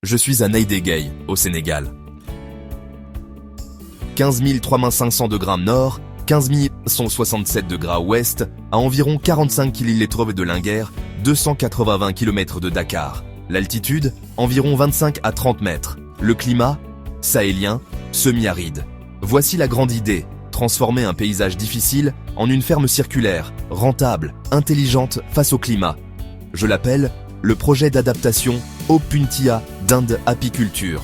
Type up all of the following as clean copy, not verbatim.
Je suis à Naïdégueye, au Sénégal. 15 3500 degrés nord, 15 167 degrés ouest, à environ 45 km de Linguère, 280 km de Dakar. L'altitude, environ 25 à 30 mètres. Le climat, sahélien, semi-aride. Voici la grande idée, transformer un paysage difficile en une ferme circulaire, rentable, intelligente face au climat. Je l'appelle le projet d'adaptation Opuntia d'Inde Apiculture.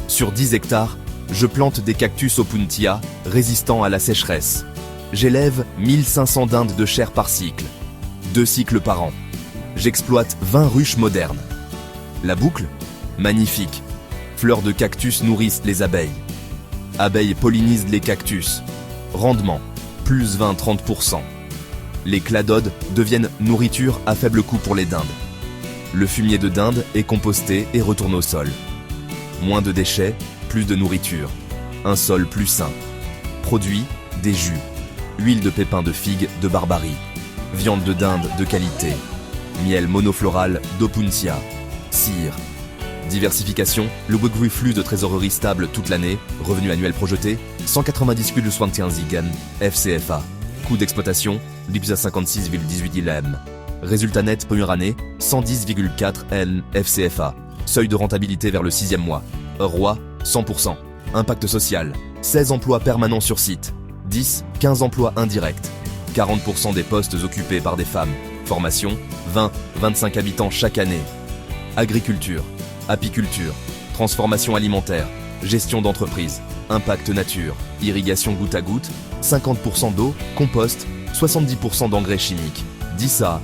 Sur 10 hectares, je plante des cactus Opuntia résistants à la sécheresse. J'élève 1500 dindes de chair par cycle, 2 cycles par an. J'exploite 20 ruches modernes. La boucle? Magnifique. Fleurs de cactus nourrissent les abeilles. Abeilles pollinisent les cactus. Rendement, plus 20-30%. Les cladodes deviennent nourriture à faible coût pour les dindes. Le fumier de dinde est composté et retourne au sol. Moins de déchets, plus de nourriture. Un sol plus sain. Produits, des jus. Huile de pépins de figue de Barbarie. Viande de dinde de qualité. Miel monofloral d'Opuntia. Cire. Diversification, le flux de trésorerie stable toute l'année, revenu annuel projeté, 190,61 Zigan, FCFA. Coût d'exploitation, l'IPSA 56,18 ILM. Résultat net première année, 110,4 N FCFA. Seuil de rentabilité vers le 6e mois. Roi, 100%. Impact social, 16 emplois permanents sur site. 10-15 emplois indirects. 40% des postes occupés par des femmes. Formation, 20-25 habitants chaque année. Agriculture, apiculture, transformation alimentaire, gestion d'entreprise, impact nature, irrigation goutte à goutte, 50% d'eau, compost, 70% d'engrais chimiques. 10A,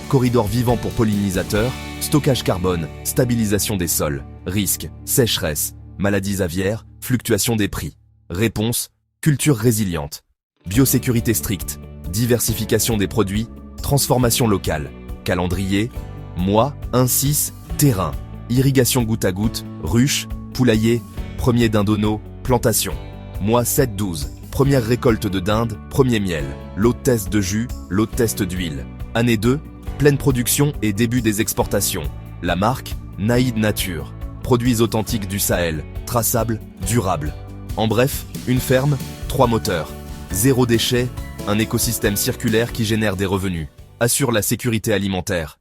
corridor vivant pour pollinisateurs, stockage carbone, stabilisation des sols, risques, sécheresse, maladies aviaires, fluctuation des prix. Réponse, culture résiliente, biosécurité stricte, diversification des produits, transformation locale, calendrier, mois, 1-6, terrain, irrigation goutte à goutte, ruche, poulailler, premier dindono, plantation. Mois 7-12, première récolte de dinde, premier miel, lot de test de jus, lot de test d'huile. Année 2, pleine production et début des exportations. La marque, Naïd Nature. Produits authentiques du Sahel, traçables, durables. En bref, une ferme, 3 moteurs. 0 déchet, un écosystème circulaire qui génère des revenus. Assure la sécurité alimentaire.